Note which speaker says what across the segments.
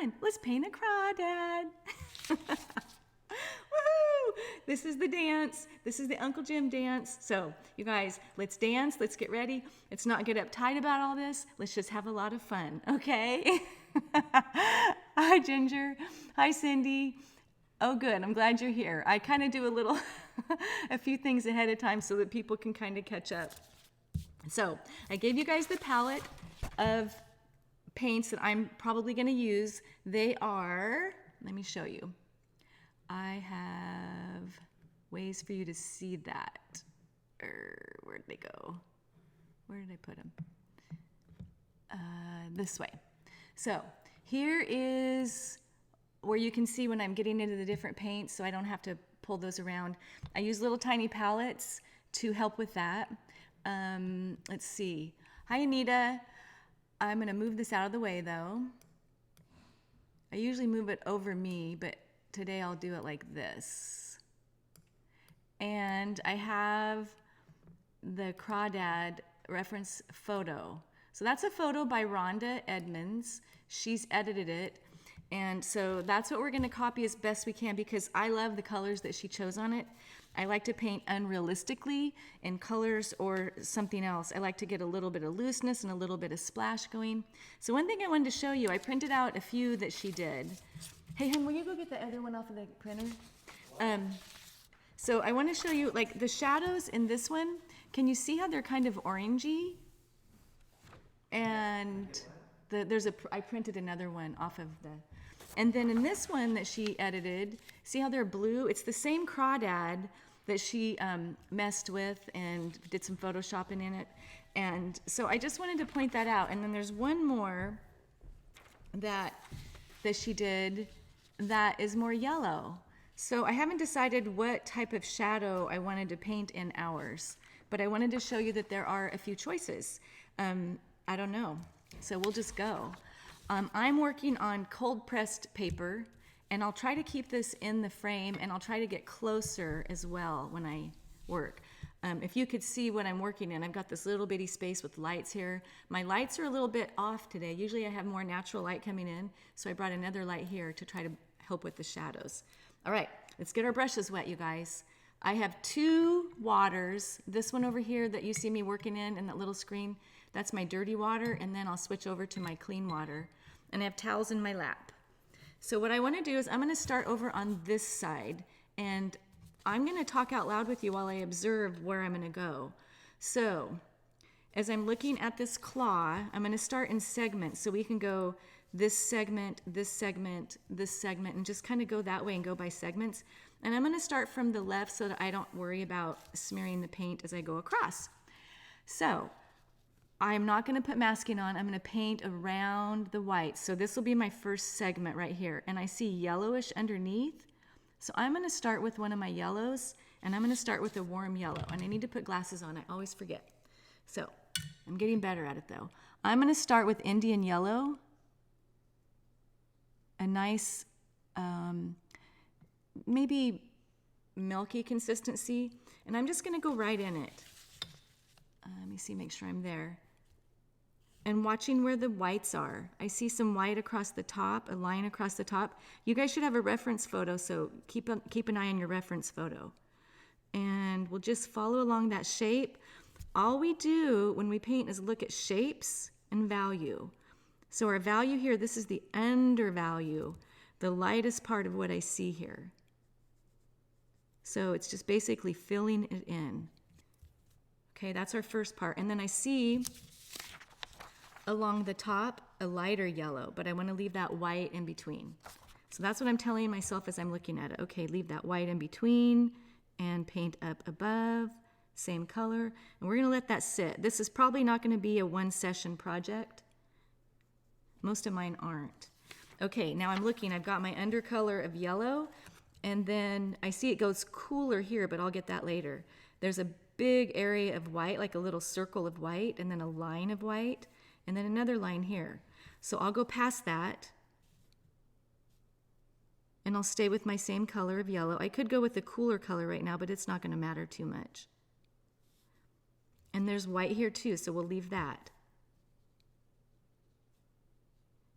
Speaker 1: fun. Let's paint a crawdad. Woohoo! This is the dance. This is the Uncle Jim dance. So, you guys, let's dance. Let's get ready. Let's not get uptight about all this. Let's just have a lot of fun, okay? Hi, Ginger. Hi, Cindy. Oh, good. I'm glad you're here. I kind of do a little, a few things ahead of time so that people can kind of catch up. So, I gave you guys the palette of paints that I'm probably going to use. They are, let me show you. I have ways for you to see that. Where did they go? Where did I put them? This way. So here is where you can see when I'm getting into the different paints, so I don't have to pull those around. I use little tiny palettes to help with that. Let's see. Hi, Anita. I'm going to move this out of the way, though. I usually move it over me, but today I'll do it like this. And I have the Crawdad reference photo. So that's a photo by Rhonda Edmonds. She's edited it. And so that's what we're going to copy as best we can because I love the colors that she chose on it. I like to paint unrealistically in colors or something else. I like to get a little bit of looseness and a little bit of splash going. So one thing I wanted to show you, I printed out a few that she did. Hey, hon, will you go get the other one off of the printer? So I want to show you, like, the shadows in this one. Can you see how they're kind of orangey? And I printed another one off of the, and then in this one that she edited, see how they're blue? It's the same Crawdad that she messed with and did some photoshopping in it. And so I just wanted to point that out. And then there's one more that she did that is more yellow. So I haven't decided what type of shadow I wanted to paint in ours, but I wanted to show you that there are a few choices. I don't know, so we'll just go. I'm working on cold pressed paper, and I'll try to keep this in the frame, and I'll try to get closer as well when I work. If you could see what I'm working in, I've got this little bitty space with lights here. My lights are a little bit off today. Usually I have more natural light coming in, so I brought another light here to try to help with the shadows. All right, let's get our brushes wet, you guys. I have two waters. This one over here that you see me working in that little screen, that's my dirty water, and then I'll switch over to my clean water. And I have towels in my lap. So what I want to do is I'm going to start over on this side, and I'm going to talk out loud with you while I observe where I'm going to go. So as I'm looking at this claw, I'm going to start in segments, so we can go this segment, this segment, this segment, and just kind of go that way and go by segments. And I'm going to start from the left so that I don't worry about smearing the paint as I go across. So I'm not going to put masking on. I'm going to paint around the white. So this will be my first segment right here. And I see yellowish underneath. So I'm going to start with one of my yellows, and I'm going to start with a warm yellow. And I need to put glasses on. I always forget. So I'm getting better at it, though. I'm going to start with Indian yellow, a nice, maybe milky consistency. And I'm just going to go right in it. Let me see, make sure I'm there. And watching where the whites are. I see some white across the top, a line across the top. You guys should have a reference photo, so keep an eye on your reference photo. And we'll just follow along that shape. All we do when we paint is look at shapes and value. So our value here, this is the undervalue, the lightest part of what I see here. So it's just basically filling it in. Okay, that's our first part. And then I see along the top a lighter yellow, but I want to leave that white in between. So that's what I'm telling myself as I'm looking at it. Okay, leave that white in between and paint up above, same color. And we're going to let that sit. This is probably not going to be a one-session project. Most of mine aren't. Okay, now I'm looking. I've got my undercolor of yellow, and then I see it goes cooler here, but I'll get that later. There's a big area of white, like a little circle of white, and then a line of white, and then another line here. So I'll go past that, and I'll stay with my same color of yellow. I could go with a cooler color right now, but it's not going to matter too much. And there's white here too, so we'll leave that.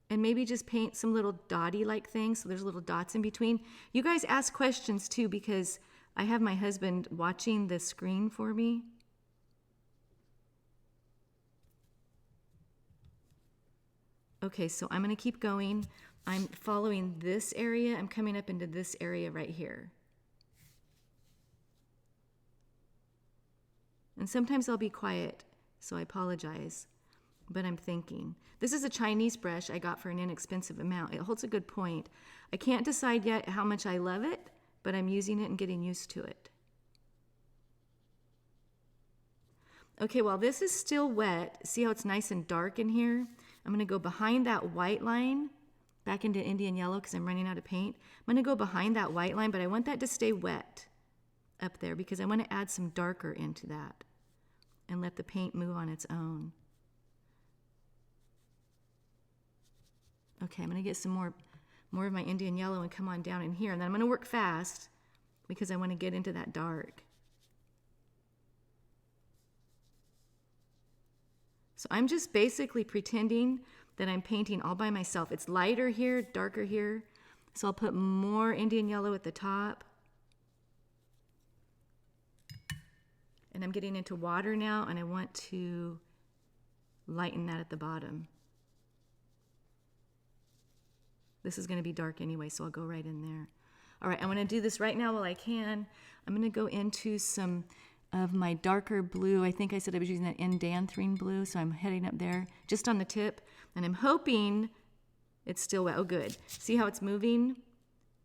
Speaker 1: And maybe just paint some little dotty like things so there's little dots in between. You guys ask questions too, because I have my husband watching the screen for me. Okay, so I'm going to keep going. I'm following this area. I'm coming up into this area right here. And sometimes I'll be quiet, so I apologize, but I'm thinking. This is a Chinese brush I got for an inexpensive amount. It holds a good point. I can't decide yet how much I love it, but I'm using it and getting used to it. Okay, while this is still wet, see how it's nice and dark in here? I'm going to go behind that white line, back into Indian yellow because I'm running out of paint. I'm going to go behind that white line, but I want that to stay wet up there because I want to add some darker into that and let the paint move on its own. Okay, I'm going to get some more of my Indian yellow and come on down in here. And then I'm going to work fast because I want to get into that dark. So I'm just basically pretending that I'm painting all by myself. It's lighter here, darker here. So I'll put more Indian yellow at the top. And I'm getting into water now, and I want to lighten that at the bottom. This is going to be dark anyway, so I'll go right in there. All right, I'm going to do this right now while I can. I'm going to go into some of my darker blue. I think I said I was using that indanthrine blue, so I'm heading up there just on the tip, and I'm hoping it's still wet. Oh, good. See how it's moving?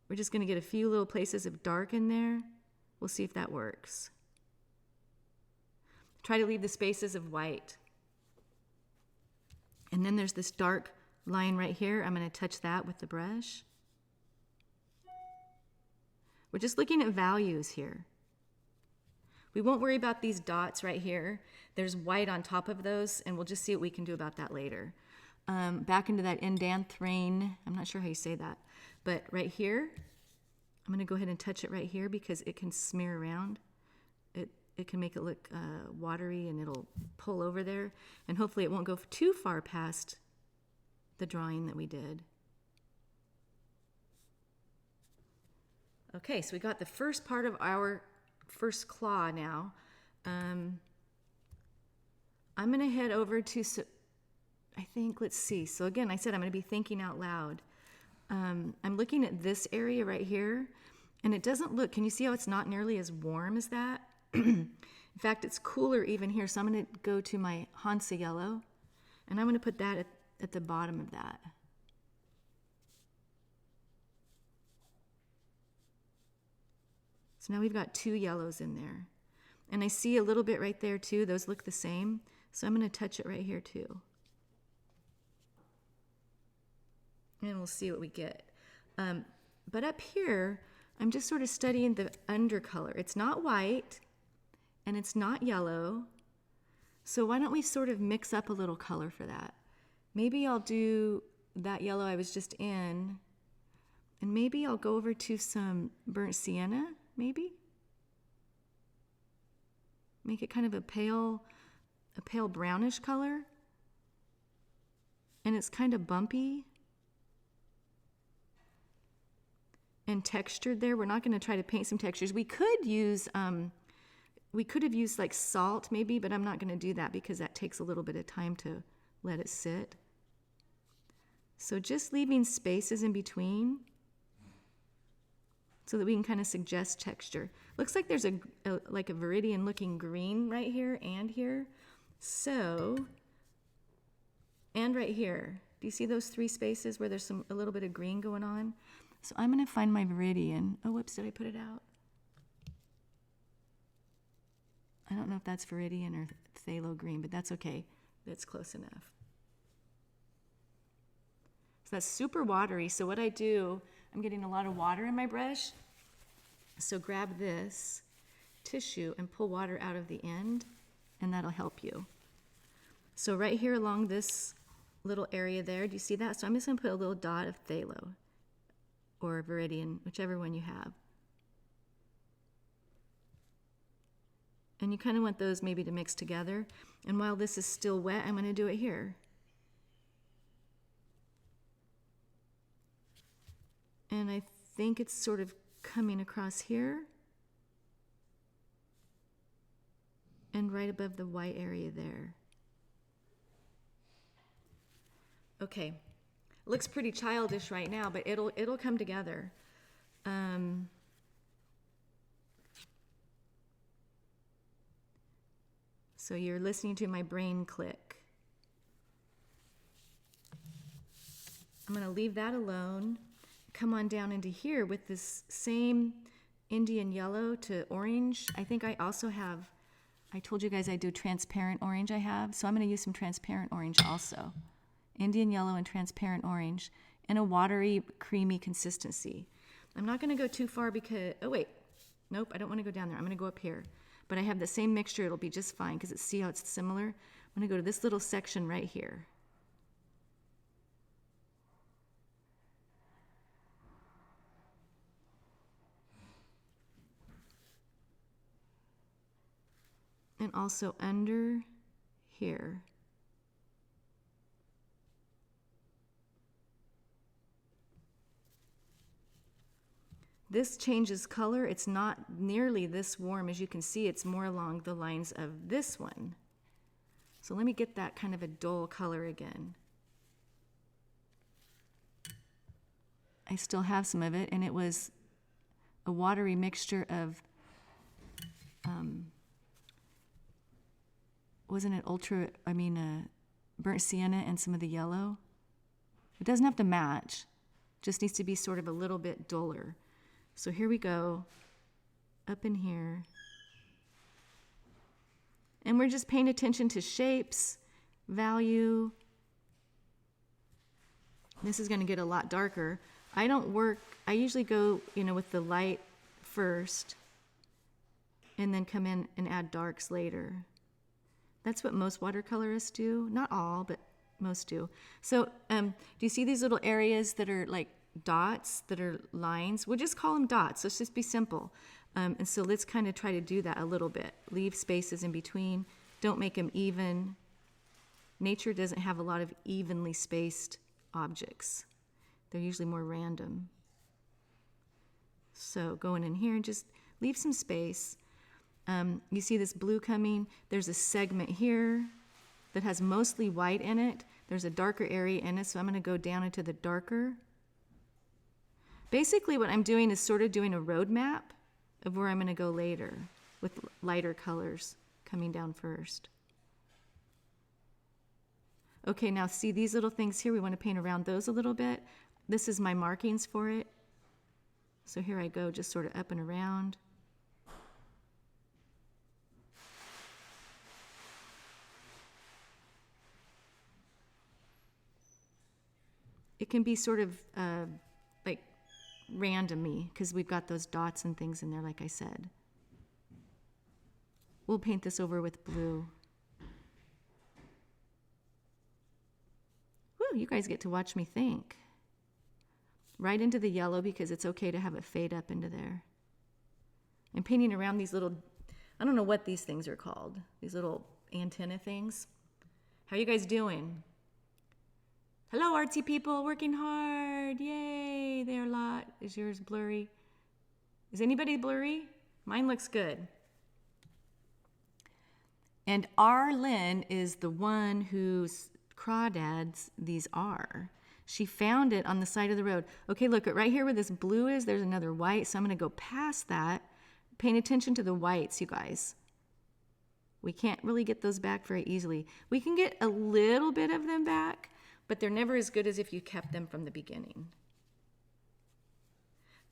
Speaker 1: We're just going to get a few little places of dark in there. We'll see if that works. Try to leave the spaces of white. And then there's this dark line right here. I'm going to touch that with the brush. We're just looking at values here. We won't worry about these dots right here. There's white on top of those, and we'll just see what we can do about that later. Back into that indanthrine, I'm not sure how you say that, but right here, I'm going to go ahead and touch it right here because it can smear around. It can make it look watery, and it'll pull over there, and hopefully it won't go too far past the drawing that we did. Okay, so we got the first part of our first claw now. I'm going to head over to, I think, let's see. So again, I said I'm going to be thinking out loud. I'm looking at this area right here, and it doesn't look, can you see how it's not nearly as warm as that? In fact, it's cooler even here, so I'm going to go to my Hansa yellow, and I'm going to put that at the bottom of that. So now we've got two yellows in there. And I see a little bit right there too. Those look the same. So I'm going to touch it right here too. And we'll see what we get. But up here, I'm just sort of studying the undercolor. It's not white and it's not yellow. So why don't we sort of mix up a little color for that? Maybe I'll do that yellow I was just in, and maybe I'll go over to some burnt sienna, maybe? Make it kind of a pale brownish color. And it's kind of bumpy and textured there. We're not going to try to paint some textures. We could have used like salt maybe, but I'm not going to do that because that takes a little bit of time to let it sit. So just leaving spaces in between so that we can kind of suggest texture. Looks like there's like a viridian looking green right here and here. So, and right here. Do you see those three spaces where there's a little bit of green going on? So I'm going to find my viridian. Oh, whoops, did I put it out? I don't know if that's viridian or phthalo green, but that's okay. That's close enough. So that's super watery. So what I do, I'm getting a lot of water in my brush. So grab this tissue and pull water out of the end, and that'll help you. So right here along this little area there, do you see that? So I'm just going to put a little dot of phthalo or viridian, whichever one you have. And you kind of want those maybe to mix together. And while this is still wet, I'm going to do it here. And I think it's sort of coming across here. And right above the white area there. Okay, looks pretty childish right now, but it'll come together. So you're listening to my brain click. I'm going to leave that alone. Come on down into here with this same Indian yellow to orange. I think I also have, I told you guys I do transparent orange I have, so I'm going to use some transparent orange also. Indian yellow and transparent orange in a watery, creamy consistency. I'm not going to go too far because, oh wait, nope, I don't want to go down there. I'm going to go up here. But I have the same mixture, it'll be just fine because see how it's similar? I'm going to go to this little section right here. And also under here. This changes color. It's not nearly this warm. As you can see, it's more along the lines of this one. So let me get that kind of a dull color again. I still have some of it, and it was a watery mixture of, wasn't it burnt sienna and some of the yellow? It doesn't have to match, just needs to be sort of a little bit duller. So here we go, up in here. And we're just paying attention to shapes, value. This is going to get a lot darker. I usually go, with the light first and then come in and add darks later. That's what most watercolorists do. Not all, but most do. So do you see these little areas that are like dots, that are lines? We'll just call them dots. Let's just be simple. And so let's kind of try to do that a little bit. Leave spaces in between. Don't make them even. Nature doesn't have a lot of evenly spaced objects. They're usually more random. So going in here and just leave some space. You see this blue coming. There's a segment here that has mostly white in it. There's a darker area in it, so I'm going to go down into the darker. Basically what I'm doing is sort of doing a roadmap of where I'm going to go later with lighter colors coming down first. Okay, now see these little things here, we want to paint around those a little bit. This is my markings for it. So here I go, just sort of up and around. It can be sort of like random-y because we've got those dots and things in there, like I said. We'll paint this over with blue. Woo, you guys get to watch me think. Right into the yellow because it's okay to have it fade up into there. I'm painting around these little, I don't know what these things are called, these little antenna things. How are you guys doing? Hello, artsy people, working hard. Yay, there a lot. Is yours blurry? Is anybody blurry? Mine looks good. And R. Lynn is the one whose crawdads these are. She found it on the side of the road. Okay, look, right here where this blue is, there's another white, so I'm going to go past that. Paying attention to the whites, you guys. We can't really get those back very easily. We can get a little bit of them back, but they're never as good as if you kept them from the beginning.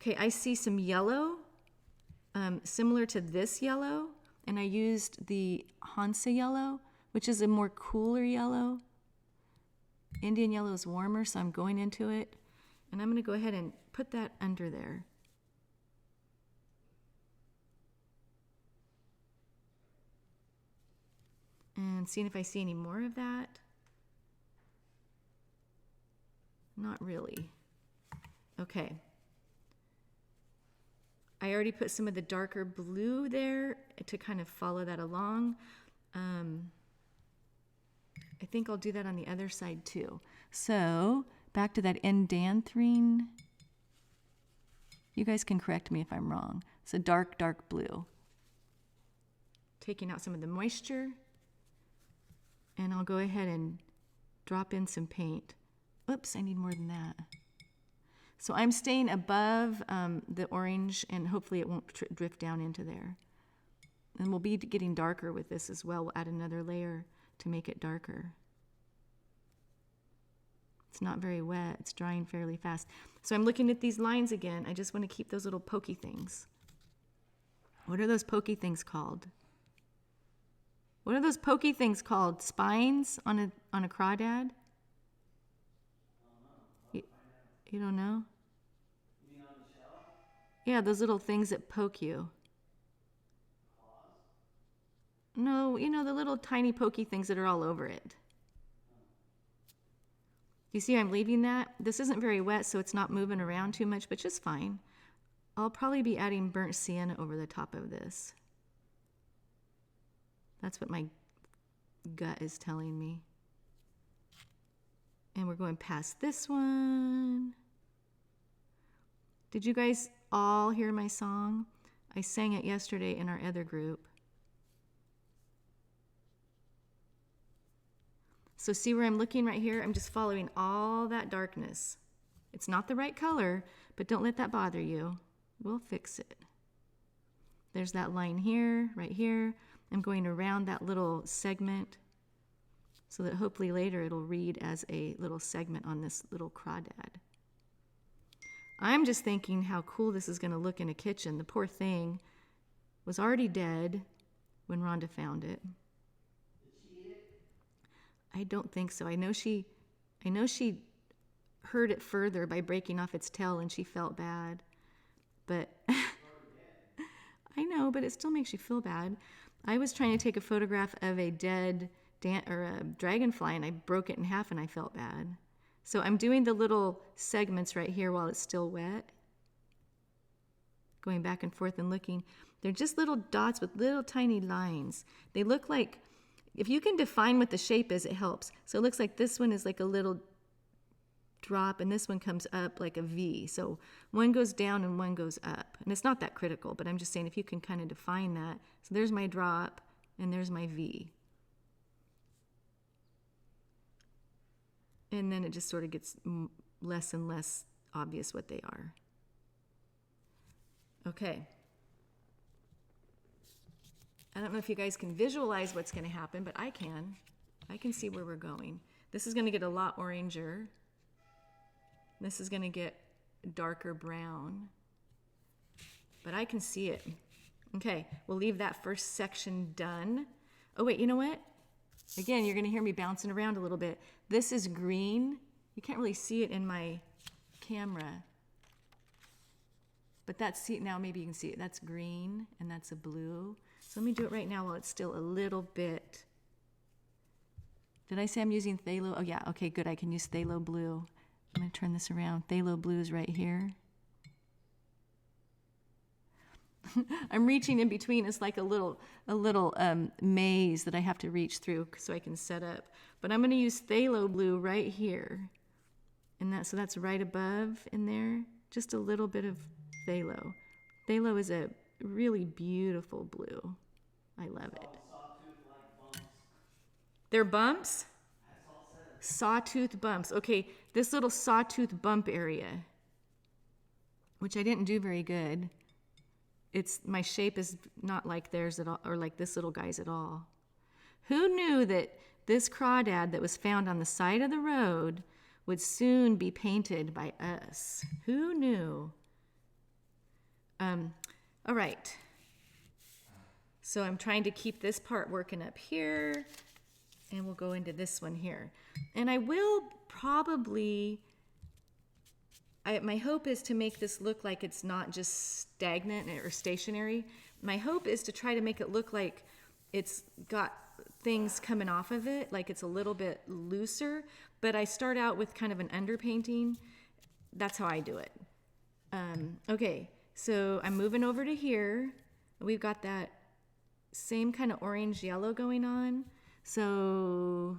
Speaker 1: Okay, I see some yellow, similar to this yellow, and I used the Hansa yellow, which is a more cooler yellow. Indian yellow is warmer, so I'm going into it, and I'm going to go ahead and put that under there. And seeing if I see any more of that. Not really. Okay. I already put some of the darker blue there to kind of follow that along. I think I'll do that on the other side too. So back to that indanthrine. You guys can correct me if I'm wrong. It's a dark, dark blue. Taking out some of the moisture. And I'll go ahead and drop in some paint. Oops, I need more than that. So I'm staying above the orange, and hopefully it won't drift down into there. And we'll be getting darker with this as well. We'll add another layer to make it darker. It's not very wet. It's drying fairly fast. So I'm looking at these lines again. I just want to keep those little pokey things. What are those pokey things called? What are those pokey things called? Spines on a crawdad? You don't know?
Speaker 2: You mean on the shell?
Speaker 1: Yeah, those little things that poke you.
Speaker 2: Claws?
Speaker 1: No, you know, the little tiny pokey things that are all over it. You see I'm leaving that? This isn't very wet, so it's not moving around too much, but just fine. I'll probably be adding burnt sienna over the top of this. That's what my gut is telling me. And we're going past this one. Did you guys all hear my song? I sang it yesterday in our other group. So see where I'm looking right here? I'm just following all that darkness. It's not the right color, but don't let that bother you. We'll fix it. There's that line here, right here. I'm going around that little segment so that hopefully later it'll read as a little segment on this little crawdad. I'm just thinking how cool this is going to look in a kitchen. The poor thing was already dead when Rhonda found it.
Speaker 2: Did she eat it?
Speaker 1: I don't think so. I know she hurt it further by breaking off its tail, and she felt bad. But I know, but it still makes you feel bad. I was trying to take a photograph of a dead a dragonfly, and I broke it in half, and I felt bad. So I'm doing the little segments right here while it's still wet. Going back and forth and looking. They're just little dots with little tiny lines. They look like, if you can define what the shape is, it helps. So it looks like this one is like a little drop, and this one comes up like a V. So one goes down and one goes up. And it's not that critical, but I'm just saying if you can kind of define that. So there's my drop, and there's my V. And then it just sort of gets less and less obvious what they are. Okay. I don't know if you guys can visualize what's going to happen, but I can. I can see where we're going. This is going to get a lot oranger. This is going to get darker brown. But I can see it. Okay, we'll leave that first section done. Oh, wait, you know what? Again, you're going to hear me bouncing around a little bit. This is green. You can't really see it in my camera. But that's, see, now maybe you can see it. That's green, and that's a blue. So let me do it right now while it's still a little bit. Did I say I'm using phthalo? Oh, yeah. Okay, good. I can use phthalo blue. I'm going to turn this around. Phthalo blue is right here. I'm reaching in between. It's like a little maze that I have to reach through so I can set up. But I'm going to use phthalo blue right here. And so that's right above in there. Just a little bit of phthalo. Phthalo is a really beautiful blue. I love it.
Speaker 2: Sawtooth-like bumps.
Speaker 1: They're bumps?
Speaker 2: That's all it says.
Speaker 1: Sawtooth bumps. Okay, this little sawtooth bump area, which I didn't do very good. My shape is not like theirs at all, or like this little guy's at all. Who knew that this crawdad that was found on the side of the road would soon be painted by us? Who knew? All right. So I'm trying to keep this part working up here, and we'll go into this one here. And I will probably, my hope is to make this look like it's not just stagnant or stationary. My hope is to try to make it look like it's got things coming off of it, like it's a little bit looser, but I start out with kind of an underpainting. That's how I do it. Okay, so I'm moving over to here. We've got that same kind of orange yellow going on. So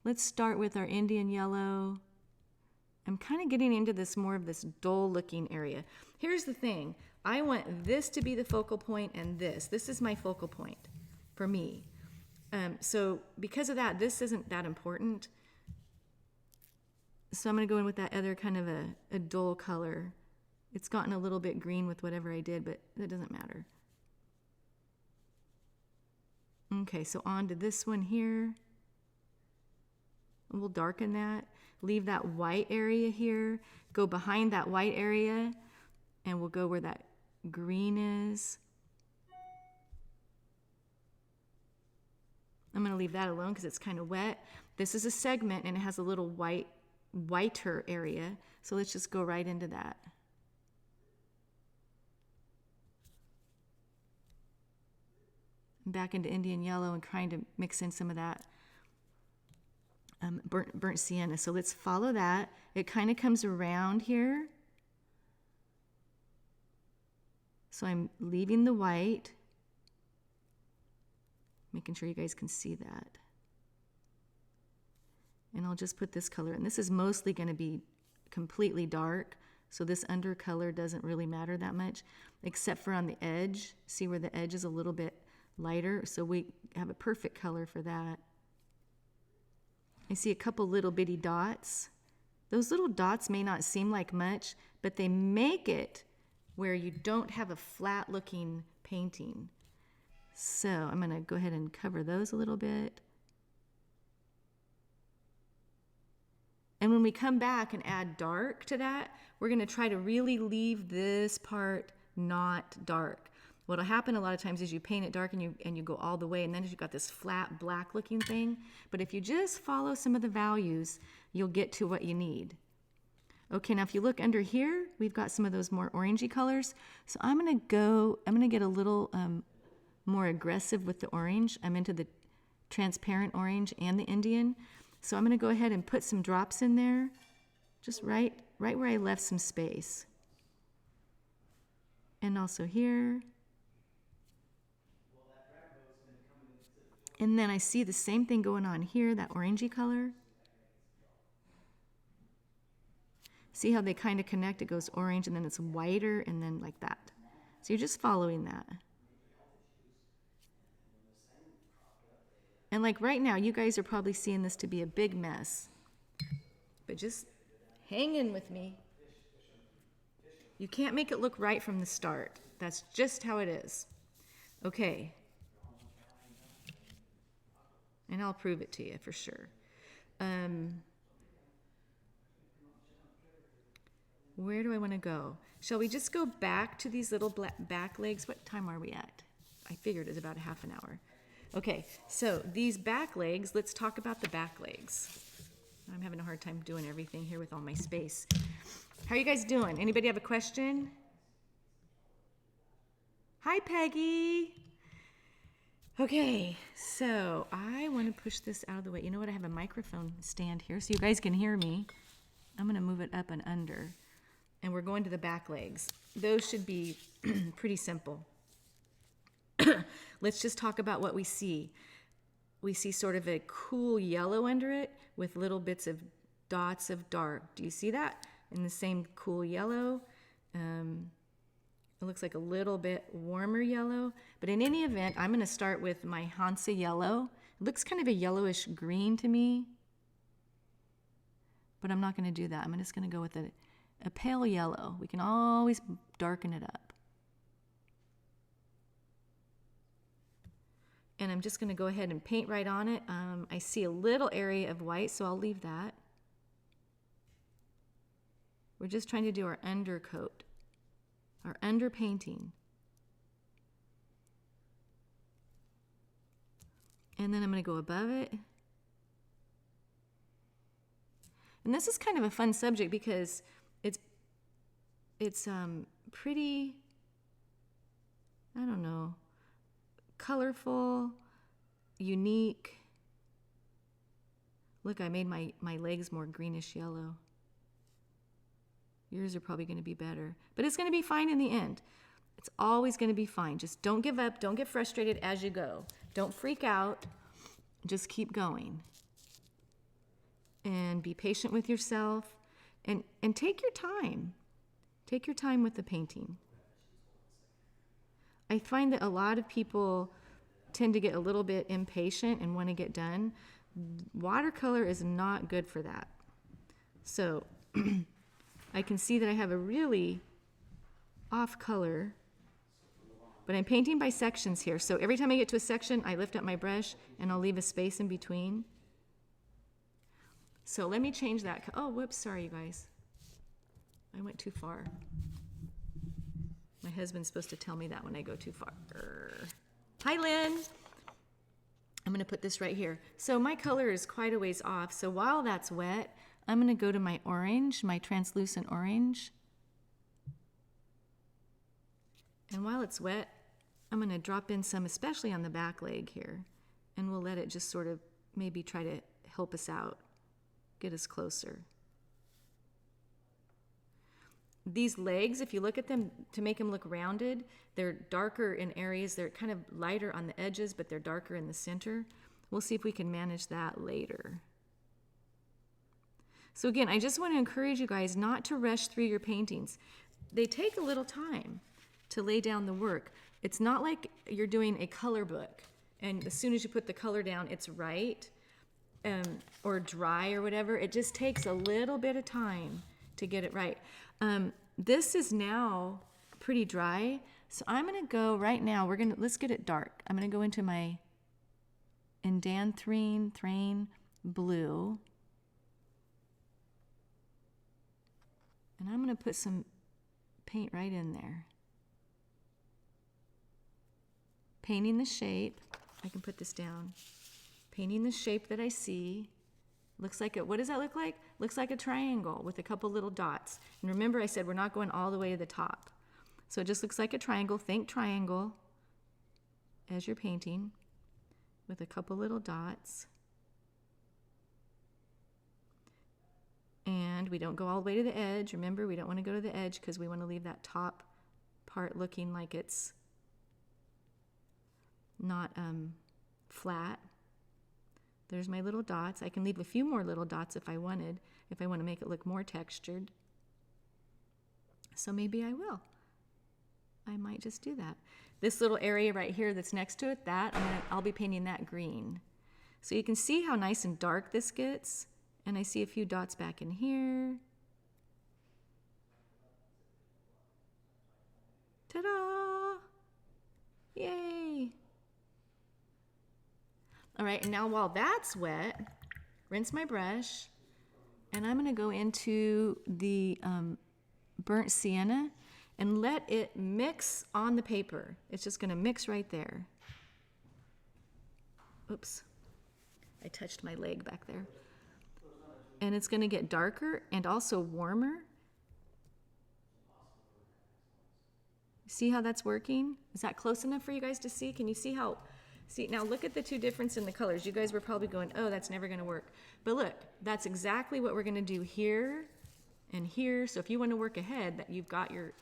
Speaker 1: let's start with our Indian yellow. I'm kind of getting into this more of this dull looking area. Here's the thing. I want this to be the focal point and this is my focal point for me. So because of that, this isn't that important. So I'm going to go in with that other kind of a dull color. It's gotten a little bit green with whatever I did, but that doesn't matter. Okay, so on to this one here. We'll darken that. Leave that white area here. Go behind that white area, and we'll go where that green is. I'm going to leave that alone because it's kind of wet. This is a segment, and it has a little whiter area. So let's just go right into that. Back into Indian yellow and trying to mix in some of that burnt sienna. So let's follow that. It kind of comes around here. So I'm leaving the white, making sure you guys can see that. And I'll just put this color, and this is mostly going to be completely dark, so this undercolor doesn't really matter that much, except for on the edge. See where the edge is a little bit lighter, so we have a perfect color for that. I see a couple little bitty dots. Those little dots may not seem like much, but they make it where you don't have a flat looking painting. So I'm going to go ahead and cover those a little bit. And when we come back and add dark to that, we're going to try to really leave this part not dark. What'll happen a lot of times is you paint it dark and you go all the way, and then you've got this flat black looking thing. But if you just follow some of the values, you'll get to what you need. Okay, now if you look under here, we've got some of those more orangey colors. So I'm going to get a little more aggressive with the orange. I'm into the transparent orange and the Indian. So I'm going to go ahead and put some drops in there, just right where I left some space. And also here. And then I see the same thing going on here, that orangey color. See how they kind of connect? It goes orange and then it's whiter and then like that. So you're just following that. And like right now, you guys are probably seeing this to be a big mess. But just hang in with me. You can't make it look right from the start. That's just how it is. Okay. And I'll prove it to you for sure. Where do I want to go? Shall we just go back to these little back legs? What time are we at? I figured it's about a half an hour. Okay, so these back legs, let's talk about the back legs. I'm having a hard time doing everything here with all my space. How are you guys doing? Anybody have a question? Hi, Peggy. Okay, so I want to push this out of the way. You know what? I have a microphone stand here so you guys can hear me. I'm going to move it up and under. And we're going to the back legs. Those should be pretty simple. Let's just talk about what we see. We see sort of a cool yellow under it with little bits of dots of dark. Do you see that? In the same cool yellow. It looks like a little bit warmer yellow. But in any event, I'm going to start with my Hansa yellow. It looks kind of a yellowish green to me. But I'm not going to do that. I'm just going to go with a pale yellow. We can always darken it up. And I'm just going to go ahead and paint right on it. I see a little area of white, so I'll leave that. We're just trying to do our undercoat, our underpainting. And then I'm going to go above it. And this is kind of a fun subject because it's pretty, I don't know, colorful, unique. Look, I made my legs more greenish yellow. Yours are probably going to be better. But it's going to be fine in the end. It's always going to be fine. Just don't give up. Don't get frustrated as you go. Don't freak out. Just keep going. And be patient with yourself. And take your time. Take your time with the painting. I find that a lot of people tend to get a little bit impatient and want to get done. Watercolor is not good for that. So I can see that I have a really off color, but I'm painting by sections here. So every time I get to a section, I lift up my brush and I'll leave a space in between. So let me change that. Oh, whoops, sorry you guys. I went too far. My husband's supposed to tell me that when I go too far. Hi, Lynn. I'm gonna put this right here. So my color is quite a ways off. So while that's wet, I'm gonna go to my orange, my translucent orange. And while it's wet, I'm gonna drop in some, especially on the back leg here, and we'll let it just sort of maybe try to help us out, get us closer. These legs, if you look at them, to make them look rounded, they're darker in areas. They're kind of lighter on the edges, but they're darker in the center. We'll see if we can manage that later. So again, I just want to encourage you guys not to rush through your paintings. They take a little time to lay down the work. It's not like you're doing a color book, and as soon as you put the color down, it's right, or dry or whatever. It just takes a little bit of time to get it right. This is now pretty dry, so I'm gonna go right now. Let's get it dark. I'm gonna go into my Indanthrene blue, and I'm gonna put some paint right in there. Painting the shape. I can put this down. Painting the shape that I see. Looks like what does that look like? Looks like a triangle with a couple little dots. And remember I said we're not going all the way to the top. So it just looks like a triangle. Think triangle as you're painting with a couple little dots. And we don't go all the way to the edge. Remember, we don't want to go to the edge because we want to leave that top part looking like it's not flat. There's my little dots. I can leave a few more little dots if I wanted, if I want to make it look more textured. So maybe I will. I might just do that. This little area right here that's next to it, I'll be painting that green. So you can see how nice and dark this gets. And I see a few dots back in here. Ta-da! Yay! All right, and now while that's wet, rinse my brush, and I'm gonna go into the burnt sienna and let it mix on the paper. It's just gonna mix right there. Oops, I touched my leg back there. And it's gonna get darker and also warmer. See how that's working? Is that close enough for you guys to see? Can you see how? See, now look at the two difference in the colors. You guys were probably going, oh, that's never gonna work. But look, that's exactly what we're gonna do here and here. So if you wanna work ahead, that you've got your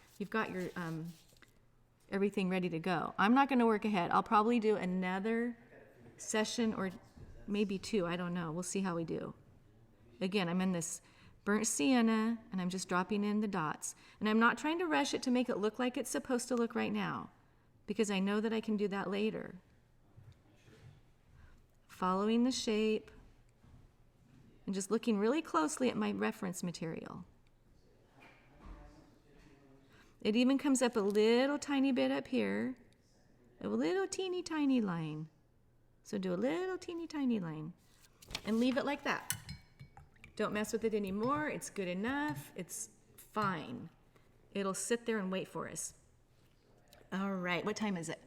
Speaker 1: everything ready to go. I'm not gonna work ahead. I'll probably do another session or maybe two, I don't know. We'll see how we do. Again, I'm in this burnt sienna and I'm just dropping in the dots. And I'm not trying to rush it to make it look like it's supposed to look right now, because I know that I can do that later. Following the shape and just looking really closely at my reference material. It even comes up a little tiny bit up here, a little teeny tiny line. So do a little teeny tiny line and leave it like that. Don't mess with it anymore. It's good enough. It's fine. It'll sit there and wait for us. All right, what time is it?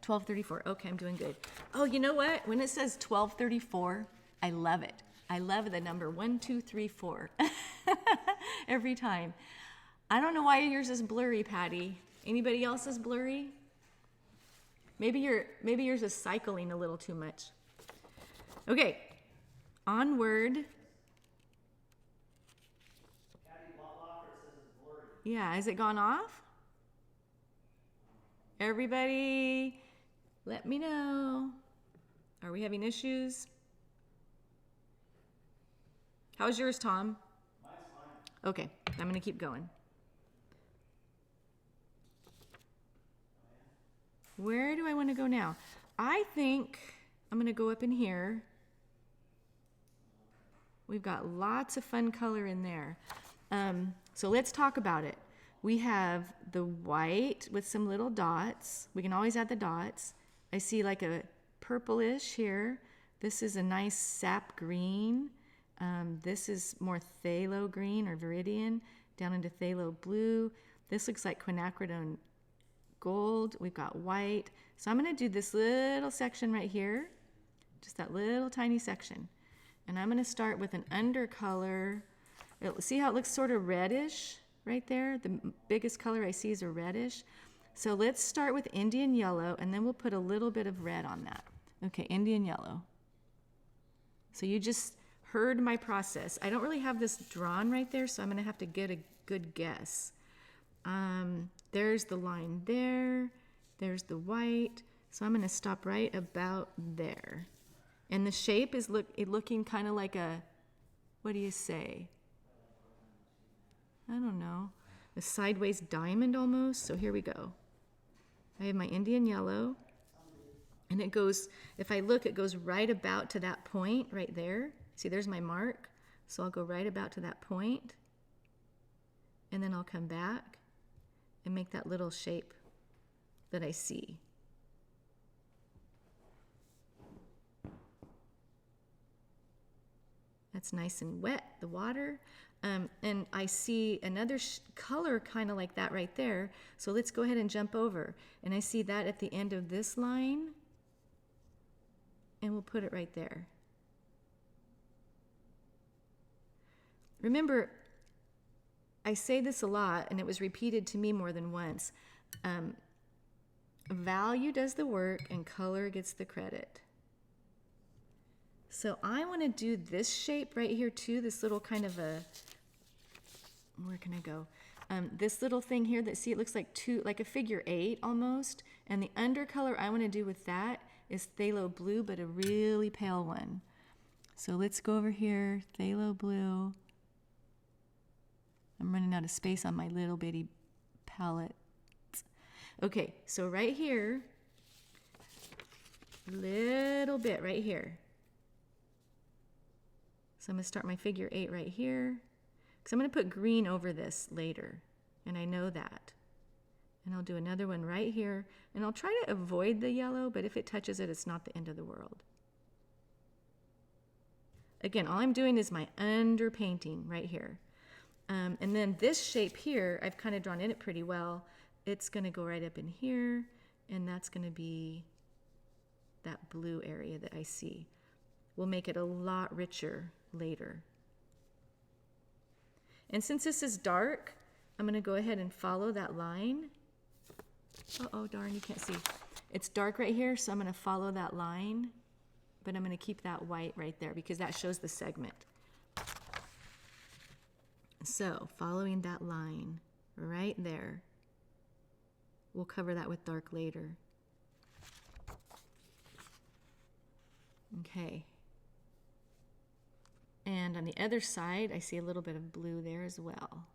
Speaker 1: 12:34. Okay, I'm doing good. Oh, you know what? When it says 12:34, I love it. I love the number 1, 2, 3, 4 every time. I don't know why yours is blurry, Patty. Anybody else is blurry? Maybe yours is cycling a little too much. Okay, onward. Yeah, has it gone off? Everybody, let me know. Are we having issues? How's yours, Tom?
Speaker 2: Mine's fine.
Speaker 1: Okay, I'm gonna keep going. Where do I want to go now? I think I'm gonna go up in here. We've got lots of fun color in there. So let's talk about it. We have the white with some little dots. We can always add the dots. I see like a purplish here. This is a nice sap green. This is more phthalo green or viridian down into phthalo blue. This looks like quinacridone gold. We've got white. So I'm going to do this little section right here, just that little tiny section. And I'm going to start with an undercolor. See how it looks sort of reddish right there? The biggest color I see is a reddish. So let's start with Indian yellow, and then we'll put a little bit of red on that. Okay, Indian yellow. So you just heard my process. I don't really have this drawn right there, so I'm going to have to get a good guess. There's the line there. There's the white. So I'm going to stop right about there. And the shape is looking kind of like a, what do you say? I don't know. A sideways diamond almost. So here we go. I have my Indian yellow. And it goes, if I look, it goes right about to that point right there. See, there's my mark. So I'll go right about to that point. And then I'll come back and make that little shape that I see. That's nice and wet, the water. And I see another color kind of like that right there. So let's go ahead and jump over. And I see that at the end of this line. And we'll put it right there. Remember, I say this a lot, and it was repeated to me more than once. Value does the work, and color gets the credit. So I want to do this shape right here too, this little kind of a, where can I go? This little thing here that, see, it looks like a figure 8 almost. And the undercolor I want to do with that is phthalo blue, but a really pale one. So let's go over here, phthalo blue. I'm running out of space on my little bitty palette. Okay, so right here, little bit right here. So I'm going to start my figure 8 right here, because I'm going to put green over this later, and I know that. And I'll do another one right here, and I'll try to avoid the yellow, but if it touches it, it's not the end of the world. Again, all I'm doing is my underpainting right here. And then this shape here, I've kind of drawn in it pretty well. It's going to go right up in here, and that's going to be that blue area that I see. We'll make it a lot richer later. And since this is dark, I'm going to go ahead and follow that line. Uh-oh, darn, you can't see. It's dark right here, so I'm going to follow that line, but I'm going to keep that white right there because that shows the segment. So, following that line right there. We'll cover that with dark later. Okay. And on the other side, I see a little bit of blue there as well.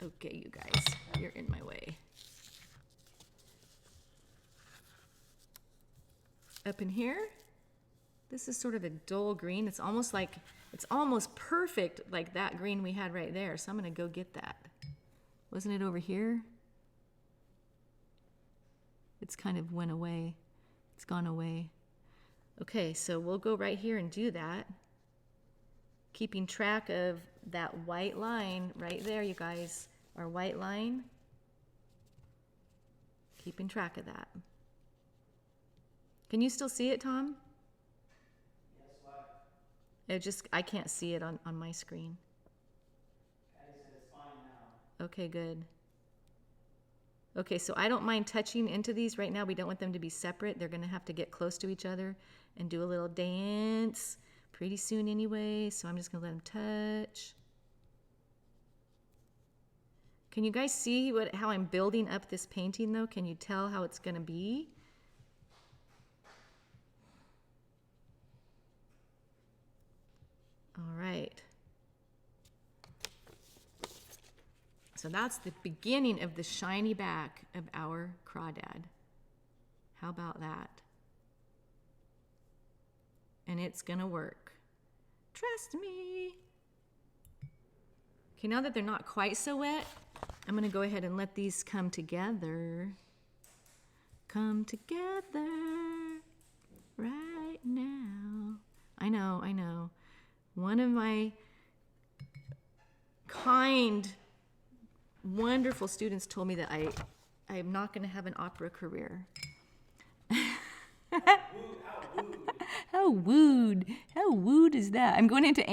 Speaker 1: Okay, you guys, you're in my way. Up in here, this is sort of a dull green. It's almost perfect like that green we had right there. So I'm going to go get that. Wasn't it over here? It's kind of went away. It's gone away. Okay, so we'll go right here and do that. Keeping track of that white line right there, you guys. Our white line. Keeping track of that. Can you still see it, Tom?
Speaker 2: Yes, what?
Speaker 1: I can't see it on my screen.
Speaker 2: Patty said it's fine now.
Speaker 1: Okay, good. Okay, so I don't mind touching into these right now. We don't want them to be separate. They're going to have to get close to each other and do a little dance pretty soon anyway. So I'm just going to let them touch. Can you guys see how I'm building up this painting though? Can you tell how it's going to be? So that's the beginning of the shiny back of our crawdad. How about that? And it's gonna work. Trust me. Okay, now that they're not quite so wet, I'm gonna go ahead and let these come together. Come together right now. I know. One of my kind, wonderful students told me that I'm not gonna have an opera career. How wooed is that? I'm going into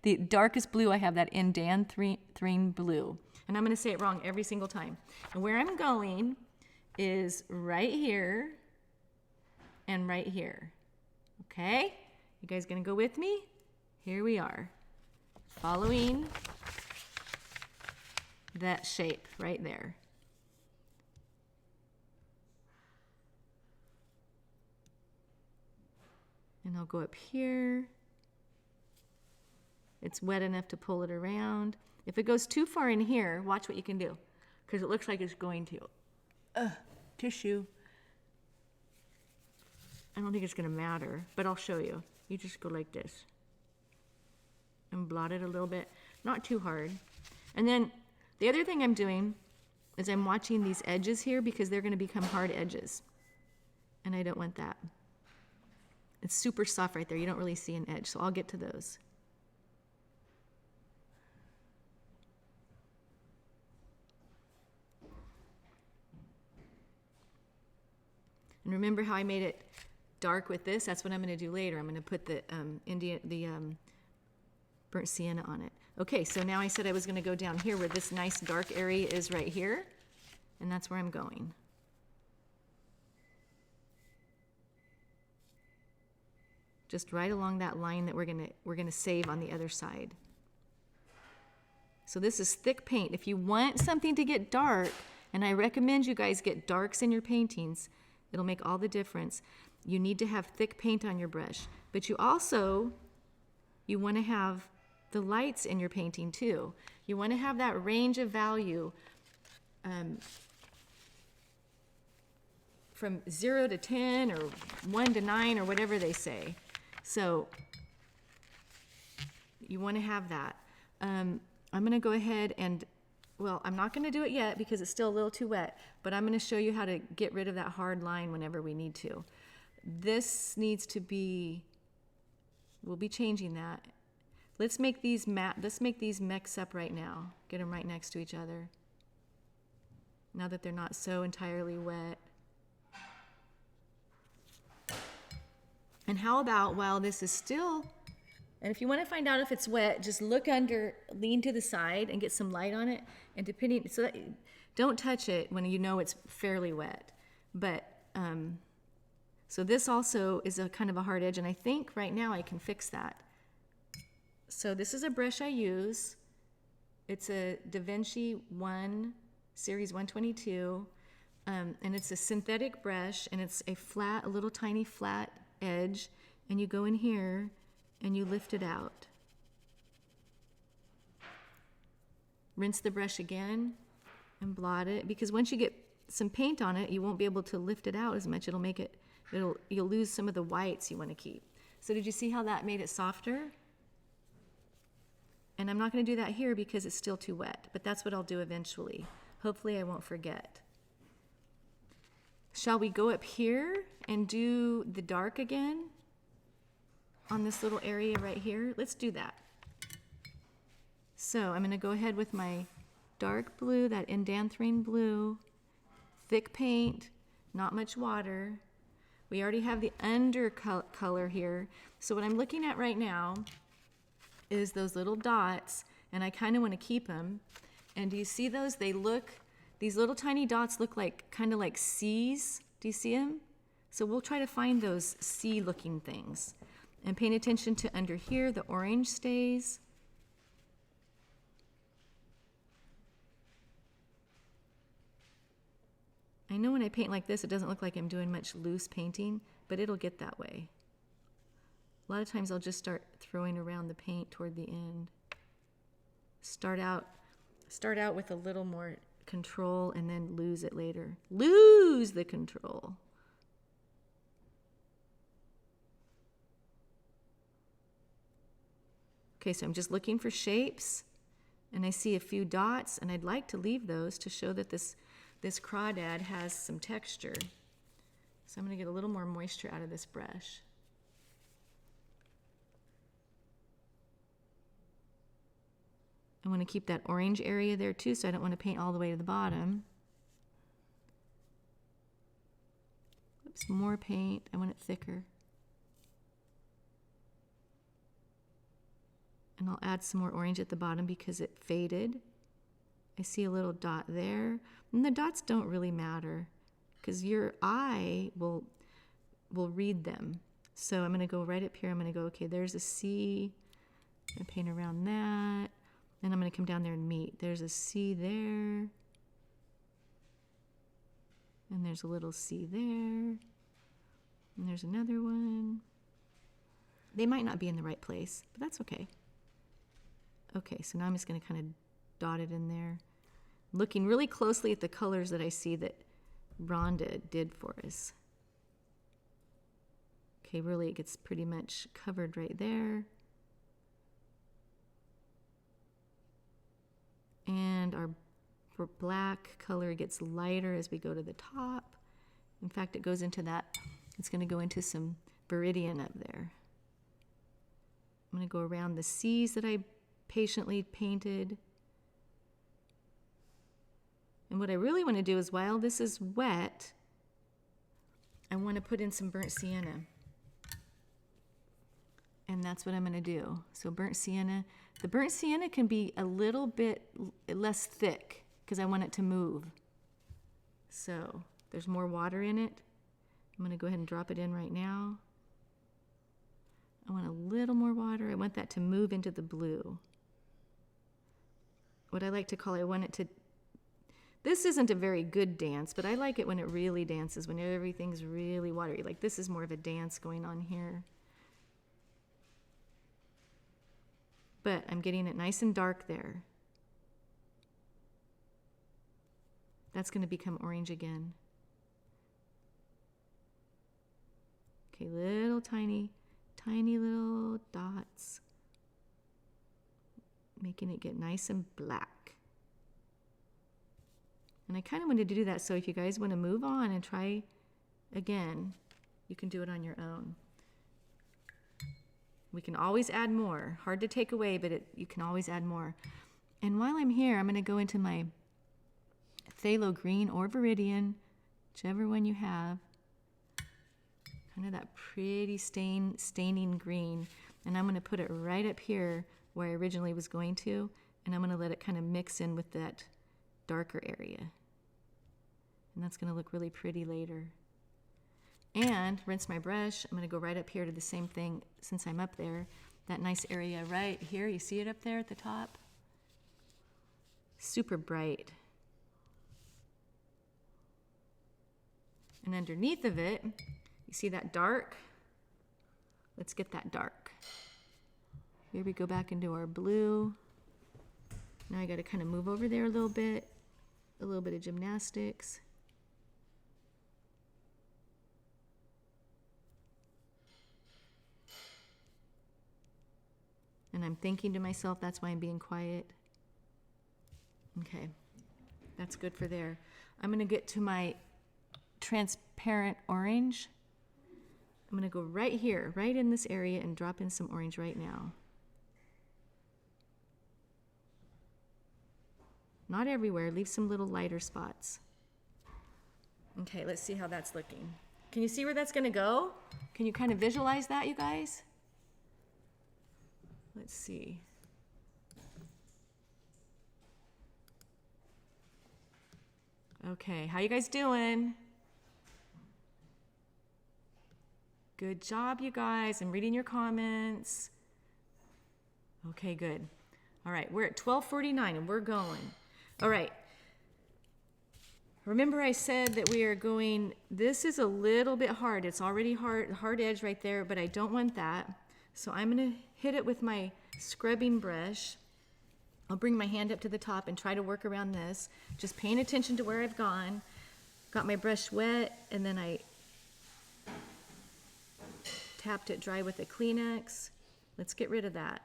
Speaker 1: the darkest blue I have, that Indanthrene blue. And I'm going to say it wrong every single time. And where I'm going is right here and right here. Okay? You guys going to go with me? Here we are. Following that shape right there. And I'll go up here. It's wet enough to pull it around. If it goes too far in here, watch what you can do, because it looks like it's going to. Tissue. I don't think it's going to matter, but I'll show you. You just go like this and blot it a little bit, not too hard. And then the other thing I'm doing is I'm watching these edges here, because they're going to become hard edges, and I don't want that. It's super soft right there. You don't really see an edge, so I'll get to those. And remember how I made it dark with this? That's what I'm going to do later. I'm going to put the burnt sienna on it. Okay, so now I said I was going to go down here where this nice dark area is right here, and that's where I'm going. Just right along that line that we're gonna save on the other side. So this is thick paint. If you want something to get dark, and I recommend you guys get darks in your paintings, it'll make all the difference. You need to have thick paint on your brush, but you want to have the lights in your painting too. You want to have that range of value from 0 to 10 or 1 to 9 or whatever they say. So you want to have that. I'm going to go ahead and, well, I'm not going to do it yet because it's still a little too wet, but I'm going to show you how to get rid of that hard line whenever we need to. This needs to be, we'll be changing that. Let's make these mix up right now. Get them right next to each other. Now that they're not so entirely wet. And how about while this is still, and if you want to find out if it's wet, just look under, lean to the side and get some light on it. And depending, so that, don't touch it when you know it's fairly wet. But, so this also is a kind of a hard edge, and I think right now I can fix that. So this is a brush I use. It's a Da Vinci 1 Series 122, and it's a synthetic brush, and it's a little tiny flat edge, and you go in here and you lift it out. Rinse the brush again and blot it, because once you get some paint on it, you won't be able to lift it out as much. You'll lose some of the whites you want to keep. So did you see how that made it softer? And I'm not going to do that here because it's still too wet, but that's what I'll do eventually. Hopefully I won't forget. Shall we go up here and do the dark again on this little area right here? Let's do that. So I'm going to go ahead with my dark blue, that Indanthrene blue, thick paint, not much water. We already have the undercolor here. So what I'm looking at right now is those little dots, and I kind of want to keep them. And do you see those? These little tiny dots look like, kind of like C's. Do you see them? So we'll try to find those C-looking things. And paying attention to under here, the orange stays. I know when I paint like this, it doesn't look like I'm doing much loose painting, but it'll get that way. A lot of times I'll just start throwing around the paint toward the end. Start out start out with a little more control and then lose it later. Lose the control. Okay, so I'm just looking for shapes, and I see a few dots, and I'd like to leave those to show that this crawdad has some texture. So I'm going to get a little more moisture out of this brush. I want to keep that orange area there too, so I don't want to paint all the way to the bottom. Oops, more paint. I want it thicker. And I'll add some more orange at the bottom because it faded. I see a little dot there. And the dots don't really matter because your eye will read them. So I'm going to go right up here. I'm going to go, okay, there's a C. I'm going to paint around that. Then I'm going to come down there and meet. There's a C there. And there's a little C there. And there's another one. They might not be in the right place, but that's okay. Okay, so now I'm just going to kind of dot it in there. Looking really closely at the colors that I see that Rhonda did for us. Okay, really it gets pretty much covered right there. And our black color gets lighter as we go to the top. In fact, it goes into that, it's going to go into some viridian up there. I'm going to go around the C's that I patiently painted. And what I really want to do is, while this is wet, I want to put in some burnt sienna. And that's what I'm going to do. So burnt sienna. The burnt sienna can be a little bit less thick because I want it to move. So there's more water in it. I'm going to go ahead and drop it in right now. I want a little more water. I want that to move into the blue. What I like to call, I want it to, this isn't a very good dance, but I like it when it really dances, when everything's really watery. Like this is more of a dance going on here. But I'm getting it nice and dark there. That's going to become orange again. Okay, little tiny little dots. Making it get nice and black. And I kind of wanted to do that, so if you guys want to move on and try again, you can do it on your own. We can always add more. Hard to take away, but you can always add more. And while I'm here, I'm going to go into my phthalo green or viridian, whichever one you have. Kind of that pretty staining green. And I'm going to put it right up here where I originally was going to, and I'm going to let it kind of mix in with that darker area. And that's going to look really pretty later. And rinse my brush. I'm going to go right up here to the same thing since I'm up there. That nice area right here. You see it up there at the top? Super bright. And underneath of it, you see that dark? Let's get that dark. Here we go back into our blue. Now I got to kind of move over there a little bit of gymnastics. And I'm thinking to myself, that's why I'm being quiet. Okay, that's good for there. I'm going to get to my transparent orange. I'm going to go right here, right in this area, and drop in some orange right now. Not everywhere, leave some little lighter spots. Okay, let's see how that's looking. Can you see where that's going to go? Can you kind of visualize that, you guys? Let's see. Okay, how you guys doing? Good job, you guys. I'm reading your comments. Okay, good. All right, we're at 12:49 and we're going. All right. Remember I said that we are going, this is a little bit hard. It's already hard edge right there, but I don't want that. So I'm going to hit it with my scrubbing brush I'll bring my hand up to the top and try to work around this. Just paying attention to where I've gone. Got my brush wet, and then I tapped it dry with a Kleenex. Let's get rid of that.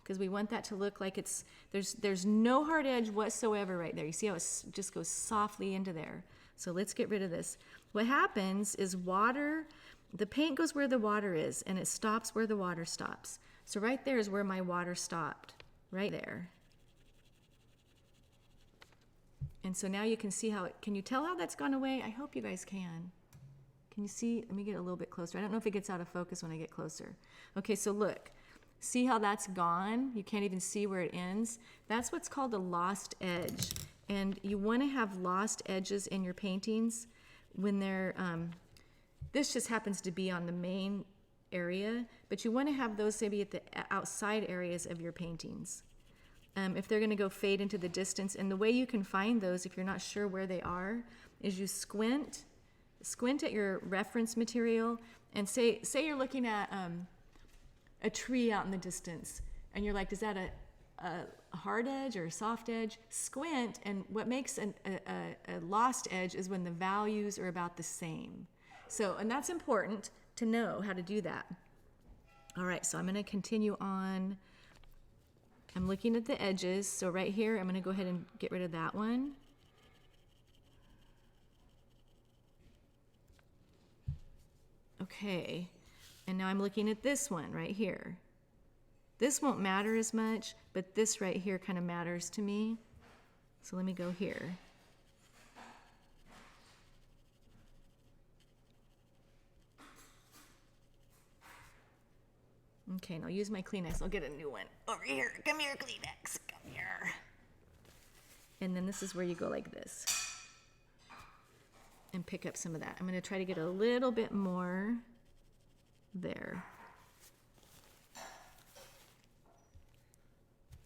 Speaker 1: Because we want that to look like it's, there's no hard edge whatsoever right there. You see how it just goes softly into there. So let's get rid of this. What happens is the paint goes where the water is, and it stops where the water stops. So right there is where my water stopped, right there. And so now you can see how can you tell how that's gone away? I hope you guys can. Can you see? Let me get a little bit closer. I don't know if it gets out of focus when I get closer. Okay, so look. See how that's gone? You can't even see where it ends. That's what's called a lost edge. And you want to have lost edges in your paintings when they're, this just happens to be on the main area, but you want to have those maybe at the outside areas of your paintings. If they're going to go fade into the distance. And the way you can find those, if you're not sure where they are, is you squint at your reference material, and say you're looking at a tree out in the distance, and you're like, is that a hard edge or a soft edge? Squint, and what makes a lost edge is when the values are about the same. So, and that's important to know how to do that. All right, so I'm going to continue on. I'm looking at the edges. So right here, I'm going to go ahead and get rid of that one. Okay. And now I'm looking at this one right here. This won't matter as much, but this right here kind of matters to me. So let me go here. Okay, and I'll use my Kleenex. I'll get a new one. Over here. Come here, Kleenex. Come here. And then this is where you go like this. And pick up some of that. I'm going to try to get a little bit more there.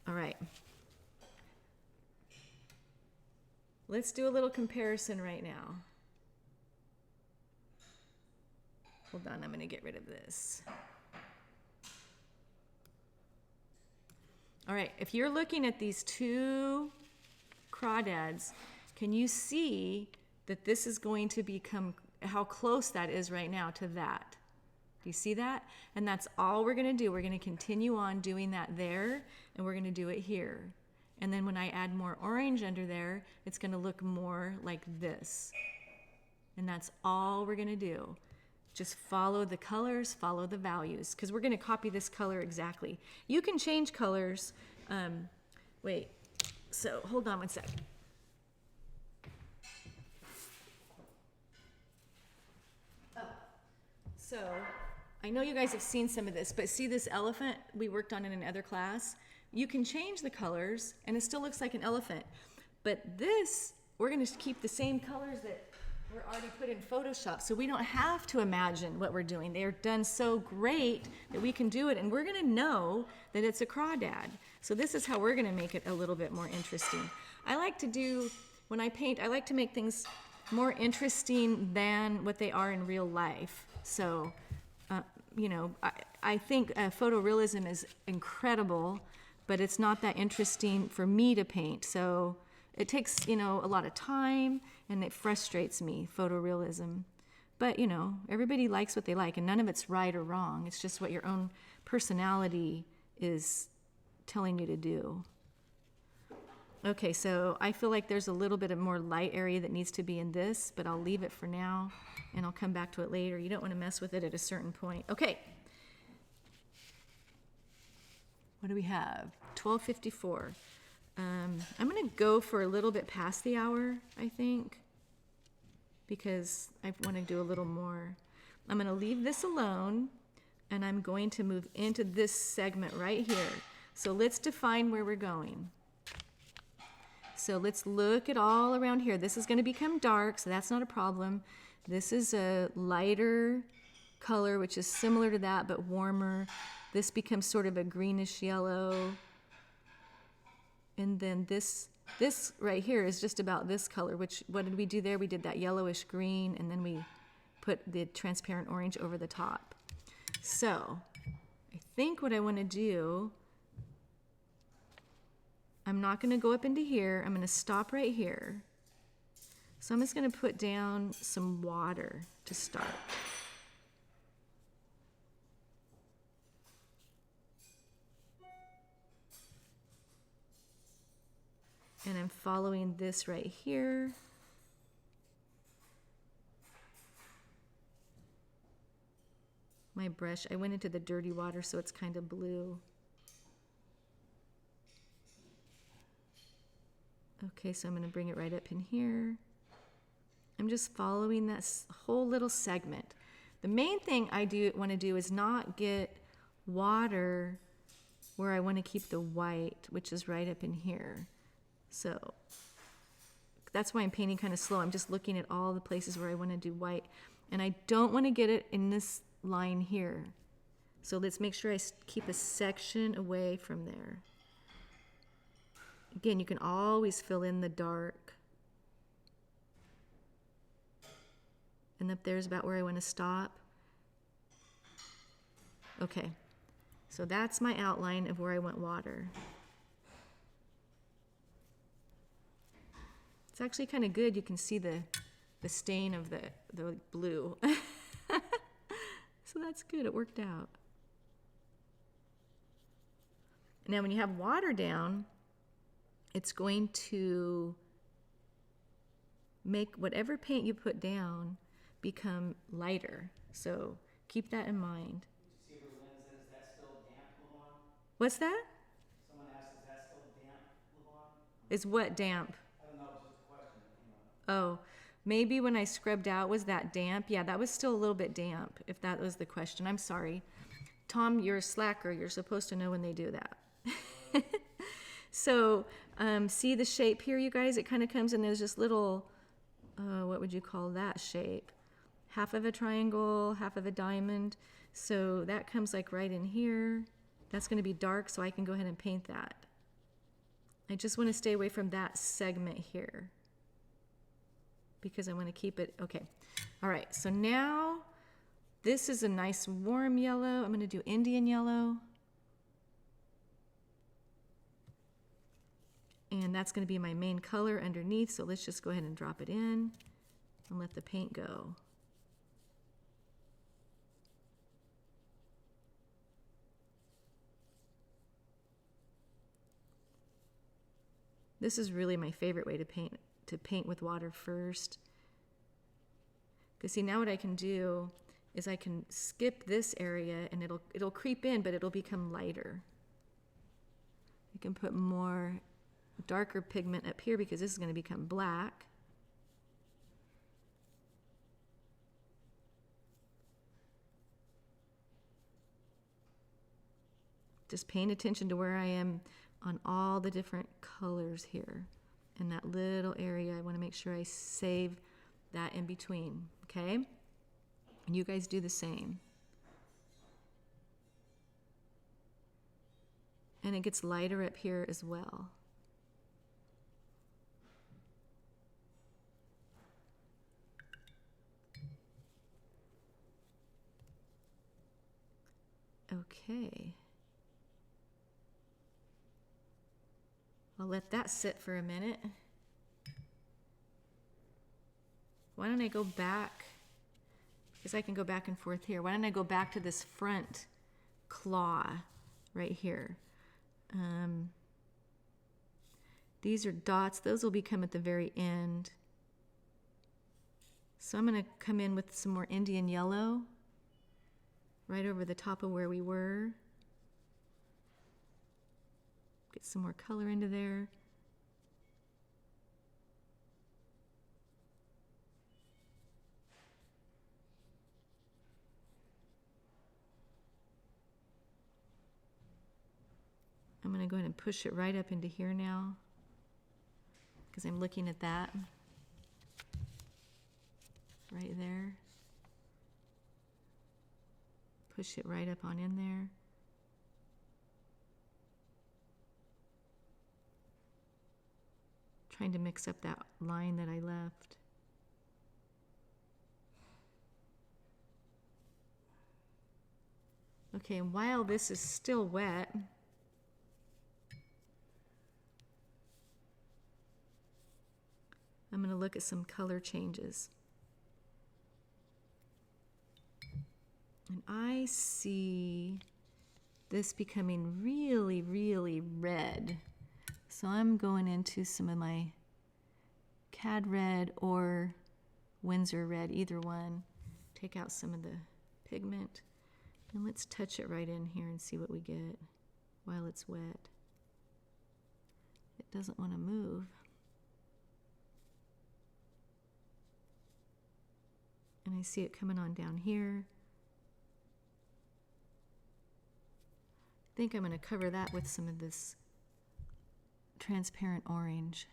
Speaker 1: All right. Let's do a little comparison right now. Hold on, I'm going to get rid of this. All right, if you're looking at these two crawdads, can you see that this is going to become, how close that is right now to that? Do you see that? And that's all we're going to do. We're going to continue on doing that there, and we're going to do it here. And then when I add more orange under there, it's going to look more like this. And that's all we're going to do. Just follow the colors, follow the values, because we're going to copy this color exactly. You can change colors. Wait, so hold on one sec. Oh, so I know you guys have seen some of this, but see this elephant we worked on in another class? You can change the colors, and it still looks like an elephant. But this, we're going to keep the same colors that were already put in Photoshop, so we don't have to imagine what we're doing. They're done so great that we can do it, and we're going to know that it's a crawdad. So this is how we're going to make it a little bit more interesting. I like to do, when I paint, I like to make things more interesting than what they are in real life. So, you know, I think photorealism is incredible, but it's not that interesting for me to paint. So it takes, you know, a lot of time, and it frustrates me, photorealism. But, you know, everybody likes what they like, and none of it's right or wrong. It's just what your own personality is telling you to do. Okay, so I feel like there's a little bit of more light area that needs to be in this, but I'll leave it for now, and I'll come back to it later. You don't want to mess with it at a certain point. Okay. What do we have? 12:54. I'm going to go for a little bit past the hour, I think, because I want to do a little more. I'm going to leave this alone, and I'm going to move into this segment right here. So let's define where we're going. So let's look at all around here. This is going to become dark, so that's not a problem. This is a lighter color, which is similar to that, but warmer. This becomes sort of a greenish yellow. And then this right here is just about this color, which, what did we do there? We did that yellowish green, and then we put the transparent orange over the top. So I think what I want to do, I'm not going to go up into here. I'm going to stop right here. So I'm just going to put down some water to start. And I'm following this right here. My brush, I went into the dirty water, so it's kind of blue. Okay, so I'm going to bring it right up in here. I'm just following that whole little segment. The main thing I want to do is not get water where I want to keep the white, which is right up in here. So that's why I'm painting kind of slow. I'm just looking at all the places where I want to do white. And I don't want to get it in this line here. So let's make sure I keep a section away from there. Again, you can always fill in the dark. And up there's about where I want to stop. Okay, so that's my outline of where I want water. It's actually kind of good. You can see the stain of the blue. So that's good. It worked out. Now when you have water down, it's going to make whatever paint you put down become lighter. So keep that in mind.
Speaker 2: See where Lynn said, is that still damp, Levon?
Speaker 1: What's that?
Speaker 2: Someone asked, is that still damp, Levon?
Speaker 1: Is what damp?
Speaker 2: I don't know, it was just a question that came up.
Speaker 1: Oh, maybe when I scrubbed out, was that damp? Yeah, that was still a little bit damp, if that was the question. I'm sorry. Tom, you're a slacker. You're supposed to know when they do that. So, see the shape here, you guys? It kind of comes in, there's this little, what would you call that shape? Half of a triangle, half of a diamond. So that comes like right in here. That's going to be dark, so I can go ahead and paint that. I just want to stay away from that segment here because I want to keep it, okay. All right, so now this is a nice warm yellow. I'm going to do Indian yellow. And that's going to be my main color underneath, so let's just go ahead and drop it in and let the paint go. This is really my favorite way to paint with water first. Because see, now what I can do is I can skip this area and it'll creep in, but it'll become lighter. I can put more darker pigment up here because this is going to become black. Just paying attention to where I am on all the different colors here. In that little area, I want to make sure I save that in between, okay? And you guys do the same. And it gets lighter up here as well. Okay. I'll let that sit for a minute. Why don't I go back, because I can go back and forth here. Why don't I go back to this front claw right here? These are dots. Those will become at the very end. So I'm going to come in with some more Indian yellow right over the top of where we were. Get some more color into there. I'm going to go ahead and push it right up into here now because I'm looking at that right there. Push it right up on in there. Trying to mix up that line that I left. Okay, and while this is still wet, I'm going to look at some color changes. And I see this becoming really, really red. So I'm going into some of my Cad red or Winsor red, either one. Take out some of the pigment. And let's touch it right in here and see what we get while it's wet. It doesn't want to move. And I see it coming on down here. I think I'm going to cover that with some of this transparent orange.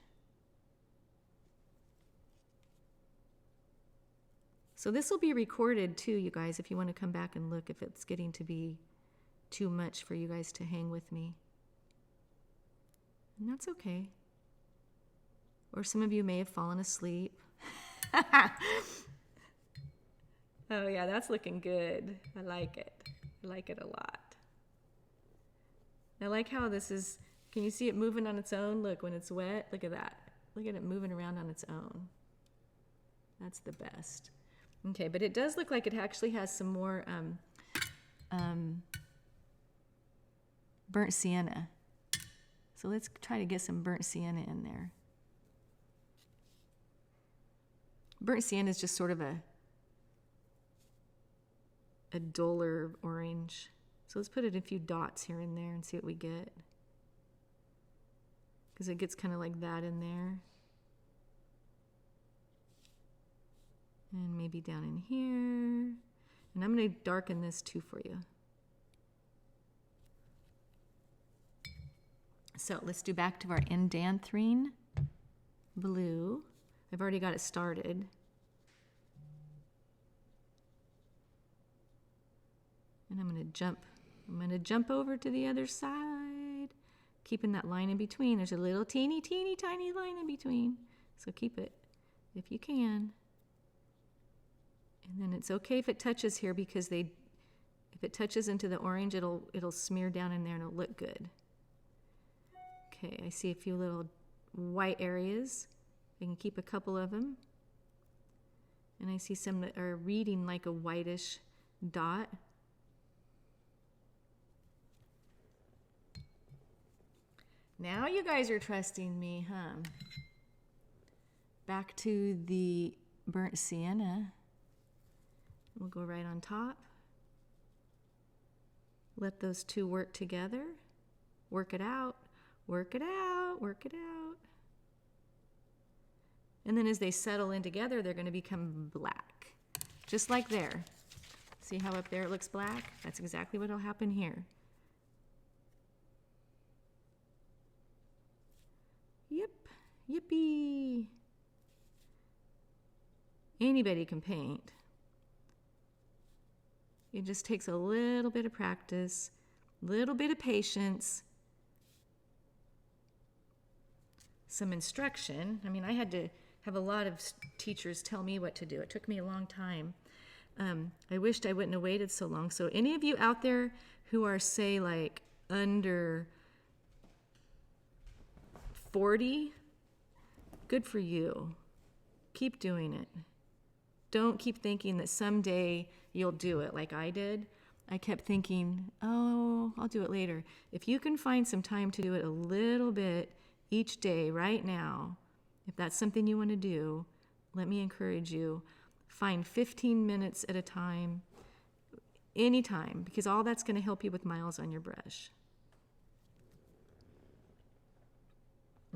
Speaker 1: So this will be recorded too, you guys, if you want to come back and look if it's getting to be too much for you guys to hang with me. And that's okay. Or some of you may have fallen asleep. Oh yeah, that's looking good. I like it. I like it a lot. I like how this is, can you see it moving on its own? Look, when it's wet, look at that. Look at it moving around on its own. That's the best. Okay, but it does look like it actually has some more burnt sienna. So let's try to get some burnt sienna in there. Burnt sienna is just sort of a duller orange. So let's put it in a few dots here and there and see what we get. Because it gets kind of like that in there. And maybe down in here. And I'm going to darken this too for you. So let's do back to our indanthrine blue. I've already got it started. And I'm going to jump over to the other side, keeping that line in between. There's a little teeny, teeny, tiny line in between. So keep it if you can. And then it's okay if it touches here because if it touches into the orange, it'll smear down in there and it'll look good. Okay, I see a few little white areas. I can keep a couple of them. And I see some that are reading like a whitish dot. Now you guys are trusting me, huh? Back to the burnt sienna. We'll go right on top. Let those two work together. Work it out, work it out, work it out. And then as they settle in together, they're going to become black. Just like there. See how up there it looks black? That's exactly what will happen here. Yep, yippee. Anybody can paint. It just takes a little bit of practice, little bit of patience, some instruction. I mean, I had to have a lot of teachers tell me what to do. It took me a long time. I wished I wouldn't have waited so long. So any of you out there who are, say, like under 40, good for you. Keep doing it. Don't keep thinking that someday you'll do it like I did. I kept thinking, oh, I'll do it later. If you can find some time to do it a little bit each day right now, if that's something you want to do, let me encourage you. Find 15 minutes at a time, anytime, because all that's going to help you with miles on your brush.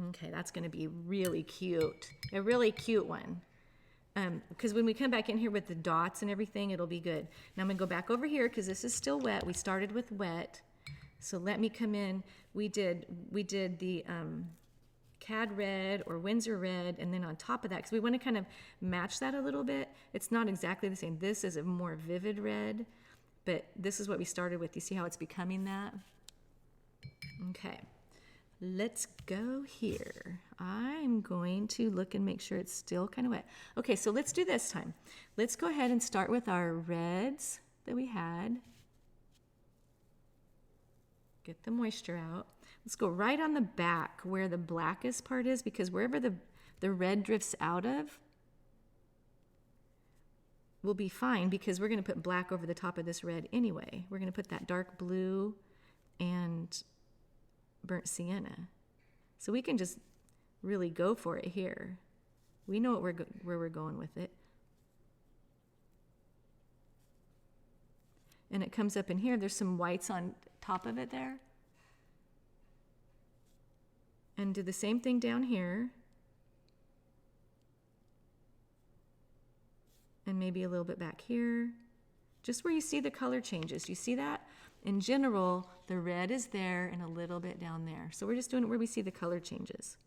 Speaker 1: Okay, that's going to be really cute. A really cute one. Because when we come back in here with the dots and everything, it'll be good. Now I'm going to go back over here because this is still wet. We started with wet. So let me come in. We did the Cad red or Winsor red, and then on top of that, because we want to kind of match that a little bit. It's not exactly the same. This is a more vivid red, but this is what we started with. You see how it's becoming that? Okay. Let's go here. I'm going to look and make sure it's still kind of wet. Okay, so let's do this time. Let's go ahead and start with our reds that we had. Get the moisture out. Let's go right on the back where the blackest part is, because wherever the red drifts out of will be fine, because we're going to put black over the top of this red anyway. We're going to put that dark blue and burnt sienna. So we can just really go for it here. We know where we're going with it. And it comes up in here. There's some whites on top of it there. And do the same thing down here. And maybe a little bit back here. Just where you see the color changes. You see that? In general, the red is there and a little bit down there. So we're just doing it where we see the color changes.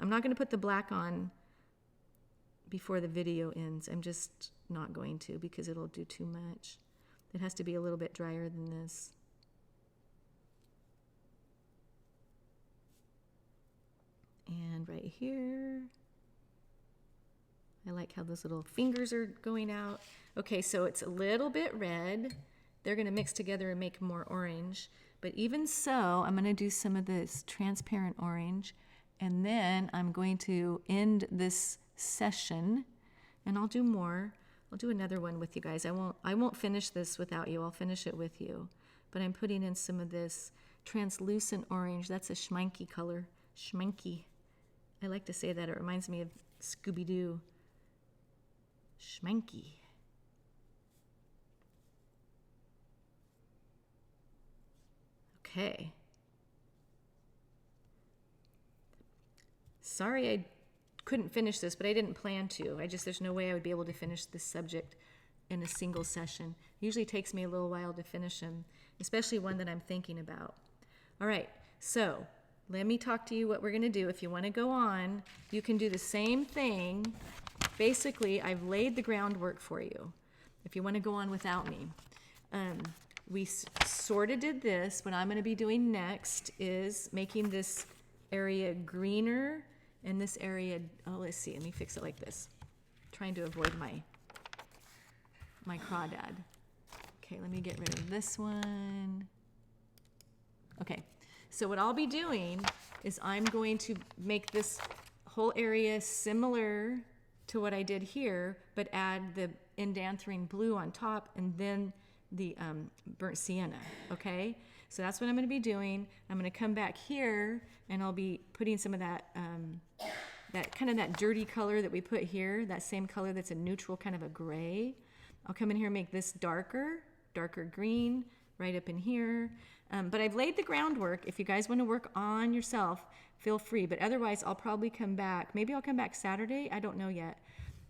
Speaker 1: I'm not going to put the black on before the video ends. I'm just not going to, because it'll do too much. It has to be a little bit drier than this. And right here, I like how those little fingers are going out. Okay, so it's a little bit red. They're going to mix together and make more orange. But even so, I'm going to do some of this transparent orange. And then I'm going to end this session, and I'll do more. I'll do another one with you guys. I won't finish this without you. I'll finish it with you. But I'm putting in some of this translucent orange. That's a schmanky color. Schmanky. I like to say that. It reminds me of Scooby-Doo. Schmanky. Okay. Sorry I couldn't finish this, but I didn't plan to. There's no way I would be able to finish this subject in a single session. It usually takes me a little while to finish them, especially one that I'm thinking about. All right, so let me talk to you what we're going to do. If you want to go on, you can do the same thing. Basically, I've laid the groundwork for you. If you want to go on without me. We sort of did this. What I'm going to be doing next is making this area greener and this area, oh, let's see, let me fix it like this. Trying to avoid my crawdad. Okay, let me get rid of this one. Okay, so what I'll be doing is I'm going to make this whole area similar to what I did here, but add the endanthering blue on top and then the burnt sienna, okay? So that's what I'm going to be doing. I'm going to come back here and I'll be putting some of that, that dirty color that we put here, that same color that's a neutral kind of a gray. I'll come in here and make this darker green right up in here. But I've laid the groundwork. If you guys want to work on yourself, feel free. But otherwise, I'll probably come back. Maybe I'll come back Saturday. I don't know yet.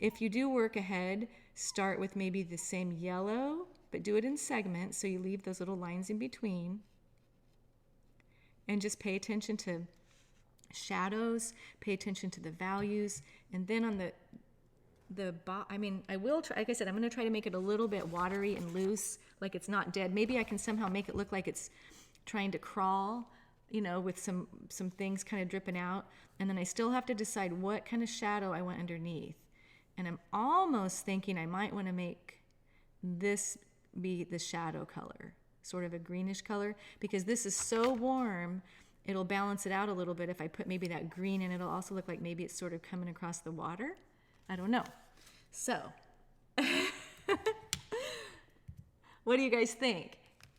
Speaker 1: If you do work ahead, start with maybe the same yellow, but do it in segments so you leave those little lines in between. And just pay attention to shadows, pay attention to the values, and then on I will try, like I said, I'm going to try to make it a little bit watery and loose, like it's not dead. Maybe I can somehow make it look like it's trying to crawl, with some things kind of dripping out. And then I still have to decide what kind of shadow I want underneath. And I'm almost thinking I might want to make this be the shadow color, sort of a greenish color, because this is so warm, it'll balance it out a little bit if I put maybe that green in. It'll also look like maybe it's sort of coming across the water. I don't know. So, what do you guys think?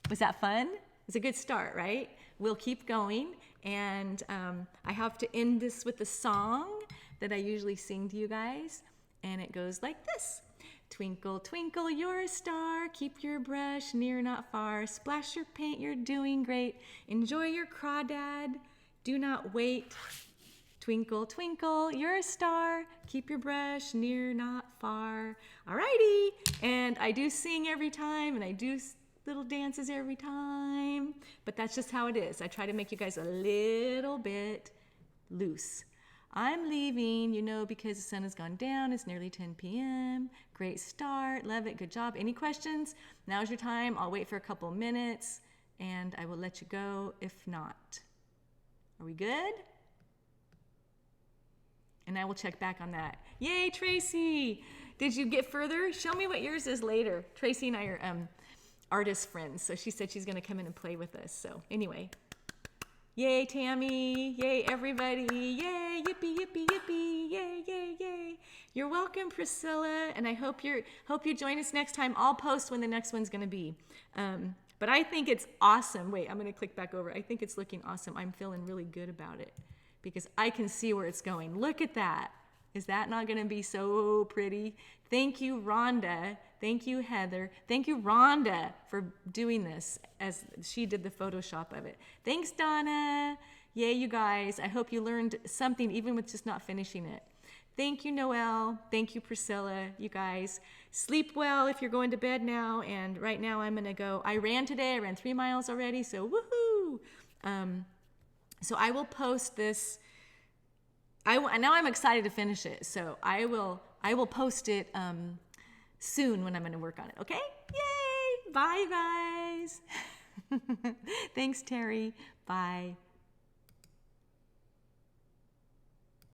Speaker 1: Was that fun? It's a good start, right? We'll keep going, and I have to end this with a song that I usually sing to you guys, and it goes like this. Twinkle, twinkle, you're a star, keep your brush near, not far, splash your paint, you're doing great, enjoy your crawdad, do not wait. Twinkle, twinkle, you're a star, keep your brush near, not far. Alrighty, and I do sing every time, and I do little dances every time, but that's just how it is. I try to make you guys a little bit loose. I'm leaving, because the sun has gone down. It's nearly 10 p.m. Great start. Love it. Good job. Any questions? Now's your time. I'll wait for a couple minutes, and I will let you go if not. Are we good? And I will check back on that. Yay, Tracy! Did you get further? Show me what yours is later. Tracy and I are artist friends. So she said she's going to come in and play with us. So anyway, yay, Tammy. Yay, everybody. Yay, yippee, yippee, yippee. Yay, yay, yay. You're welcome, Priscilla. And I hope you join us next time. I'll post when the next one's going to be. But I think it's awesome. Wait, I'm going to click back over. I think it's looking awesome. I'm feeling really good about it because I can see where it's going. Look at that. Is that not going to be so pretty? Thank you, Rhonda. Thank you, Heather. Thank you, Rhonda, for doing this as she did the Photoshop of it. Thanks, Donna. Yay, you guys. I hope you learned something even with just not finishing it. Thank you, Noelle. Thank you, Priscilla. You guys, sleep well if you're going to bed now. And right now I'm going to go. I ran today. I ran 3 miles already, so woohoo. So I will post this. Now I'm excited to finish it. So I will post it soon when I'm going to work on it. Okay? Yay! Bye, guys. Thanks, Terry. Bye.